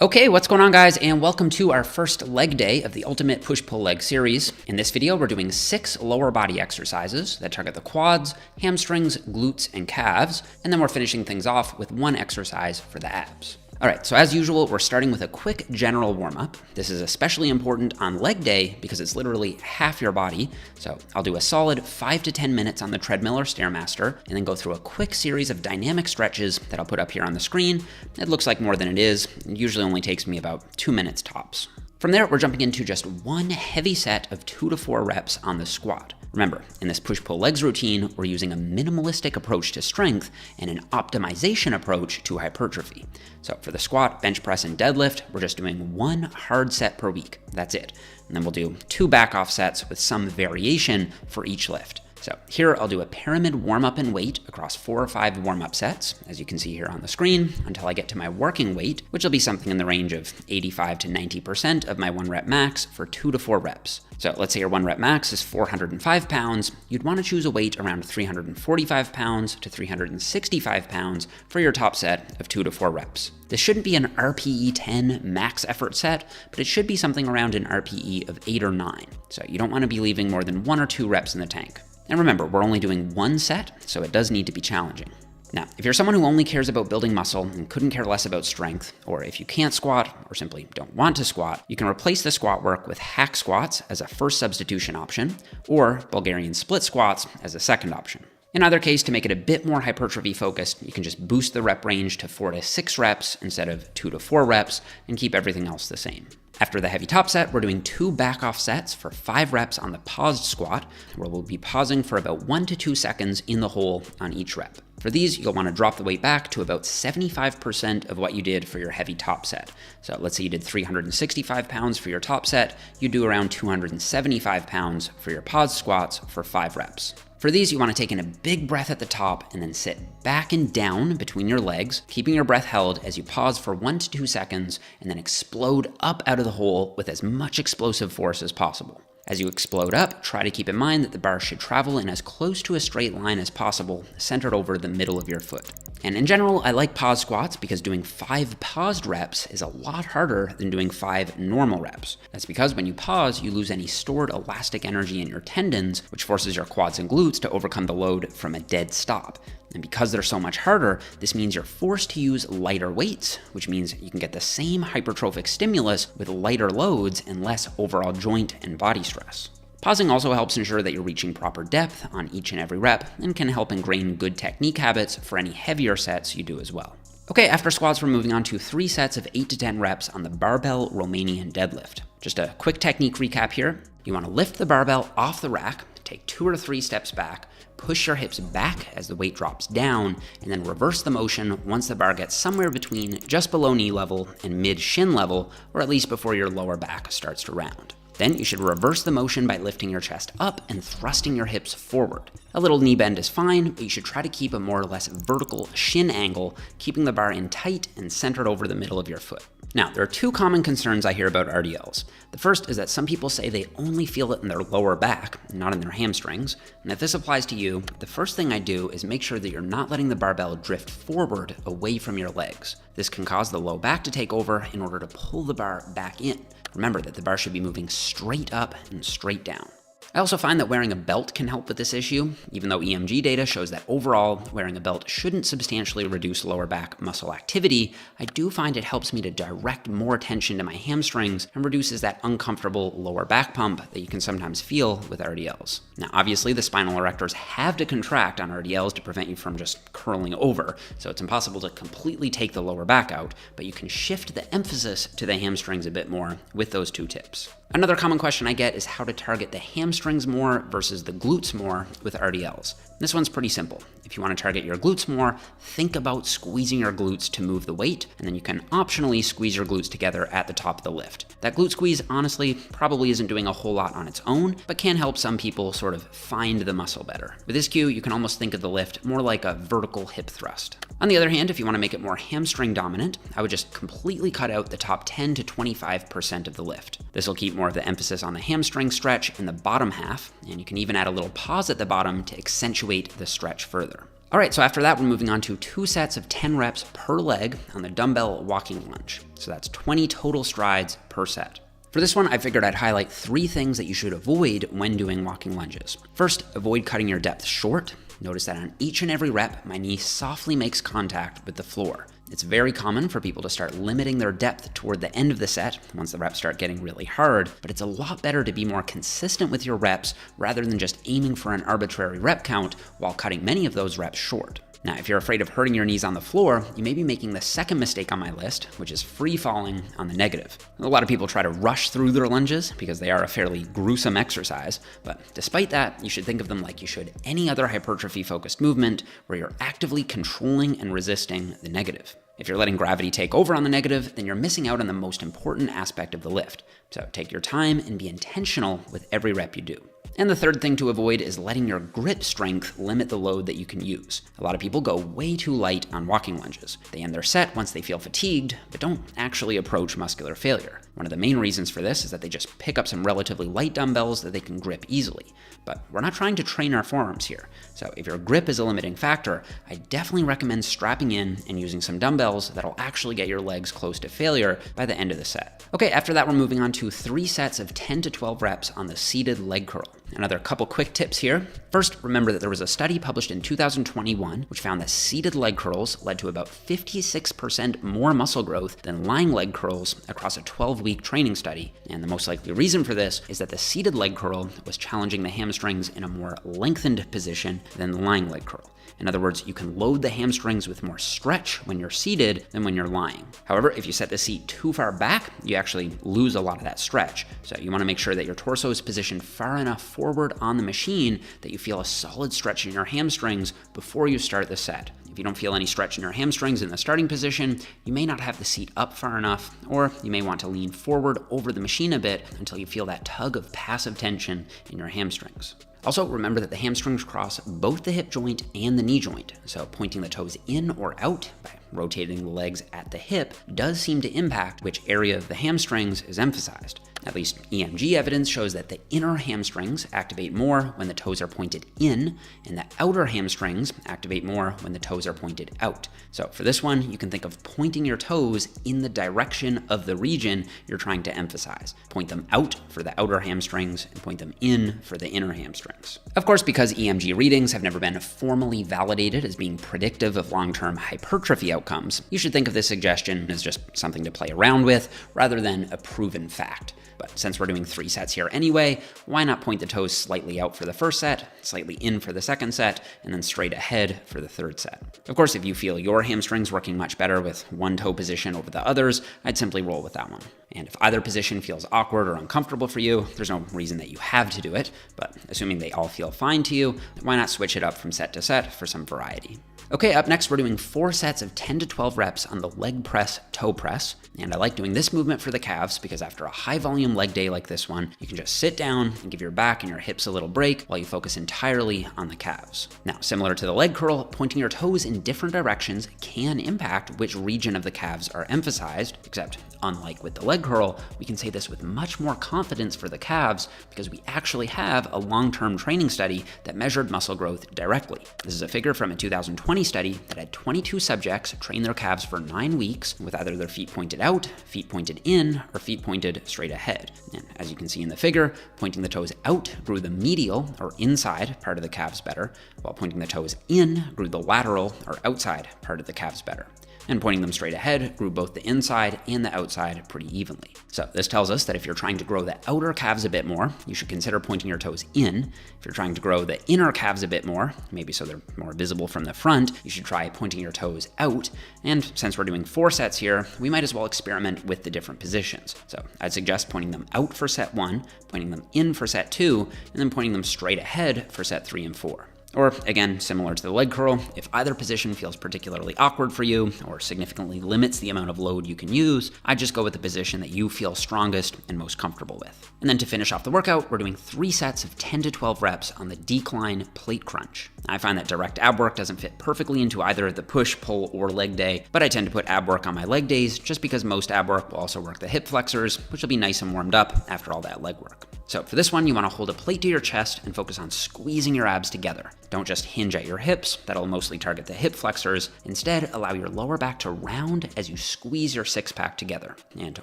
Okay, what's going on, guys, and welcome to our first leg day of the Ultimate Push-Pull Leg series. In this video, we're doing 6 lower body exercises that target the quads, hamstrings, glutes, and calves, and then we're finishing things off with 1 exercise for the abs. All right, so as usual, we're starting with a quick general warm-up. This is especially important on leg day because it's literally half your body. So I'll do a solid 5 to 10 minutes on the treadmill or Stairmaster, and then go through a quick series of dynamic stretches that I'll put up here on the screen. It looks like more than it is. It usually only takes me about 2 minutes tops. From there, we're jumping into just 1 heavy set of 2 to 4 reps on the squat. Remember, in this push-pull legs routine, we're using a minimalistic approach to strength and an optimization approach to hypertrophy. So for the squat, bench press, and deadlift, we're just doing 1 hard set per week. That's it. And then we'll do 2 back-off sets with some variation for each lift. So here I'll do a pyramid warm-up and weight across 4 or 5 warm-up sets, as you can see here on the screen, until I get to my working weight, which will be something in the range of 85 to 90% of my 1 rep max for 2 to 4 reps. So let's say your 1 rep max is 405 pounds. You'd want to choose a weight around 345 pounds to 365 pounds for your top set of 2 to 4 reps. This shouldn't be an RPE 10 max effort set, but it should be something around an RPE of 8 or 9. So you don't want to be leaving more than 1 or 2 reps in the tank. And remember, we're only doing 1 set, so it does need to be challenging. Now, if you're someone who only cares about building muscle and couldn't care less about strength, or if you can't squat or simply don't want to squat, you can replace the squat work with hack squats as a first substitution option, or Bulgarian split squats as a second option. In either case, to make it a bit more hypertrophy focused, you can just boost the rep range to 4 to 6 reps instead of 2 to 4 reps and keep everything else the same. After the heavy top set, we're doing 2 back-off sets for 5 reps on the paused squat, where we'll be pausing for about 1 to 2 seconds in the hole on each rep. For these, you'll want to drop the weight back to about 75% of what you did for your heavy top set. So let's say you did 365 pounds for your top set, you do around 275 pounds for your paused squats for 5 reps. For these, you want to take in a big breath at the top and then sit back and down between your legs, keeping your breath held as you pause for 1 to 2 seconds and then explode up out of the hole with as much explosive force as possible. As you explode up, try to keep in mind that the bar should travel in as close to a straight line as possible, centered over the middle of your foot. And in general, I like pause squats because doing 5 paused reps is a lot harder than doing 5 normal reps. That's because when you pause, you lose any stored elastic energy in your tendons, which forces your quads and glutes to overcome the load from a dead stop. And because they're so much harder, this means you're forced to use lighter weights, which means you can get the same hypertrophic stimulus with lighter loads and less overall joint and body stress. Pausing also helps ensure that you're reaching proper depth on each and every rep and can help ingrain good technique habits for any heavier sets you do as well. Okay, after squats, we're moving on to 3 sets of 8 to 10 reps on the barbell Romanian deadlift. Just a quick technique recap here. You want to lift the barbell off the rack, take 2 or 3 steps back, push your hips back as the weight drops down, and then reverse the motion once the bar gets somewhere between just below knee level and mid-shin level, or at least before your lower back starts to round. Then you should reverse the motion by lifting your chest up and thrusting your hips forward. A little knee bend is fine, but you should try to keep a more or less vertical shin angle, keeping the bar in tight and centered over the middle of your foot. Now, there are 2 common concerns I hear about RDLs. The first is that some people say they only feel it in their lower back, not in their hamstrings. And if this applies to you, the first thing I do is make sure that you're not letting the barbell drift forward away from your legs. This can cause the low back to take over in order to pull the bar back in. Remember that the bar should be moving straight up and straight down. I also find that wearing a belt can help with this issue. Even though EMG data shows that overall, wearing a belt shouldn't substantially reduce lower back muscle activity, I do find it helps me to direct more attention to my hamstrings and reduces that uncomfortable lower back pump that you can sometimes feel with RDLs. Now, obviously, the spinal erectors have to contract on RDLs to prevent you from just curling over, so it's impossible to completely take the lower back out, but you can shift the emphasis to the hamstrings a bit more with those 2 tips. Another common question I get is how to target the hamstrings more versus the glutes more with RDLs. This one's pretty simple. If you want to target your glutes more, think about squeezing your glutes to move the weight, and then you can optionally squeeze your glutes together at the top of the lift. That glute squeeze, honestly, probably isn't doing a whole lot on its own, but can help some people sort of find the muscle better. With this cue, you can almost think of the lift more like a vertical hip thrust. On the other hand, if you want to make it more hamstring dominant, I would just completely cut out the top 10 to 25% of the lift. This will keep more of the emphasis on the hamstring stretch in the bottom half, and you can even add a little pause at the bottom to accentuate the stretch further. All right, so after that, we're moving on to 2 sets of 10 reps per leg on the dumbbell walking lunge. So that's 20 total strides per set. For this one, I figured I'd highlight 3 things that you should avoid when doing walking lunges. First, avoid cutting your depth short. Notice that on each and every rep, my knee softly makes contact with the floor. It's very common for people to start limiting their depth toward the end of the set once the reps start getting really hard, but it's a lot better to be more consistent with your reps rather than just aiming for an arbitrary rep count while cutting many of those reps short. Now, if you're afraid of hurting your knees on the floor, you may be making the second mistake on my list, which is free falling on the negative. A lot of people try to rush through their lunges because they are a fairly gruesome exercise, but despite that, you should think of them like you should any other hypertrophy-focused movement where you're actively controlling and resisting the negative. If you're letting gravity take over on the negative, then you're missing out on the most important aspect of the lift. So take your time and be intentional with every rep you do. And the third thing to avoid is letting your grip strength limit the load that you can use. A lot of people go way too light on walking lunges. They end their set once they feel fatigued, but don't actually approach muscular failure. One of the main reasons for this is that they just pick up some relatively light dumbbells that they can grip easily. But we're not trying to train our forearms here. So if your grip is a limiting factor, I definitely recommend strapping in and using some dumbbells that'll actually get your legs close to failure by the end of the set. Okay, after that, we're moving on to 3 sets of 10 to 12 reps on the seated leg curl. Another couple quick tips here. First, remember that there was a study published in 2021 which found that seated leg curls led to about 56% more muscle growth than lying leg curls across a 12-week training study. And the most likely reason for this is that the seated leg curl was challenging the hamstrings in a more lengthened position than the lying leg curl. In other words, you can load the hamstrings with more stretch when you're seated than when you're lying. However, if you set the seat too far back, you actually lose a lot of that stretch. So you want to make sure that your torso is positioned far enough forward on the machine that you feel a solid stretch in your hamstrings before you start the set. If you don't feel any stretch in your hamstrings in the starting position, you may not have the seat up far enough, or you may want to lean forward over the machine a bit until you feel that tug of passive tension in your hamstrings. Also, remember that the hamstrings cross both the hip joint and the knee joint, so pointing the toes in or out by rotating the legs at the hip does seem to impact which area of the hamstrings is emphasized. At least EMG evidence shows that the inner hamstrings activate more when the toes are pointed in, and the outer hamstrings activate more when the toes are pointed out. So for this one, you can think of pointing your toes in the direction of the region you're trying to emphasize. Point them out for the outer hamstrings and point them in for the inner hamstrings. Of course, because EMG readings have never been formally validated as being predictive of long-term hypertrophy outcomes, you should think of this suggestion as just something to play around with rather than a proven fact. But since we're doing 3 sets here anyway, why not point the toes slightly out for the first set, slightly in for the second set, and then straight ahead for the third set? Of course, if you feel your hamstrings working much better with one toe position over the others, I'd simply roll with that one. And if either position feels awkward or uncomfortable for you, there's no reason that you have to do it, but assuming they all feel fine to you, why not switch it up from set to set for some variety? Okay, up next, we're doing 4 sets of 10 to 12 reps on the leg press toe press. And I like doing this movement for the calves because after a high volume leg day like this one, you can just sit down and give your back and your hips a little break while you focus entirely on the calves. Now, similar to the leg curl, pointing your toes in different directions can impact which region of the calves are emphasized, except unlike with the leg curl, we can say this with much more confidence for the calves because we actually have a long-term training study that measured muscle growth directly. This is a figure from a 2020 study that had 22 subjects train their calves for 9 weeks with either their feet pointed out, feet pointed in, or feet pointed straight ahead. And as you can see in the figure, pointing the toes out grew the medial or inside part of the calves better, while pointing the toes in grew the lateral or outside part of the calves better. And pointing them straight ahead grew both the inside and the outside pretty evenly. So this tells us that if you're trying to grow the outer calves a bit more, you should consider pointing your toes in. If you're trying to grow the inner calves a bit more, maybe so they're more visible from the front, you should try pointing your toes out. And since we're doing 4 sets here, we might as well experiment with the different positions. So I'd suggest pointing them out for set 1, pointing them in for set 2, and then pointing them straight ahead for set 3 and 4. Or, again, similar to the leg curl, if either position feels particularly awkward for you or significantly limits the amount of load you can use, I'd just go with the position that you feel strongest and most comfortable with. And then to finish off the workout, we're doing 3 sets of 10 to 12 reps on the decline plate crunch. I find that direct ab work doesn't fit perfectly into either the push, pull, or leg day, but I tend to put ab work on my leg days just because most ab work will also work the hip flexors, which will be nice and warmed up after all that leg work. So for this one, you want to hold a plate to your chest and focus on squeezing your abs together. Don't just hinge at your hips, that'll mostly target the hip flexors. Instead, allow your lower back to round as you squeeze your six-pack together. And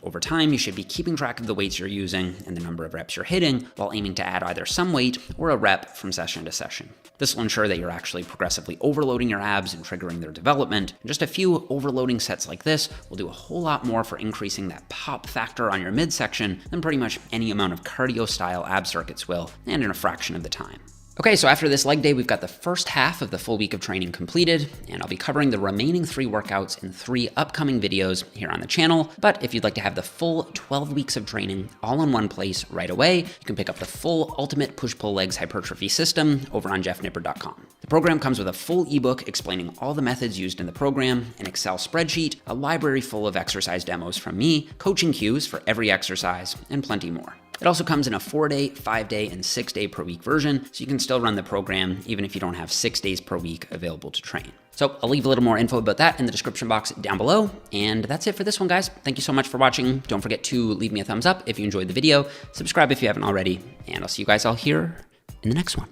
over time, you should be keeping track of the weights you're using and the number of reps you're hitting, while aiming to add either some weight or a rep from session to session. This will ensure that you're actually progressively overloading your abs and triggering their development. And just a few overloading sets like this will do a whole lot more for increasing that pop factor on your midsection than pretty much any amount of cardio-style ab circuits will, and in a fraction of the time. Okay, so after this leg day, we've got the first half of the full week of training completed, and I'll be covering the remaining 3 workouts in 3 upcoming videos here on the channel. But if you'd like to have the full 12 weeks of training all in one place right away, you can pick up the full Ultimate Push-Pull Legs Hypertrophy System over on jeffnipper.com. The program comes with a full ebook explaining all the methods used in the program, an Excel spreadsheet, a library full of exercise demos from me, coaching cues for every exercise, and plenty more. It also comes in a 4-day, 5-day, and 6-day per week version, so you can still run the program even if you don't have 6 days per week available to train. So I'll leave a little more info about that in the description box down below. And that's it for this one, guys. Thank you so much for watching. Don't forget to leave me a thumbs up if you enjoyed the video, subscribe if you haven't already, and I'll see you guys all here in the next one.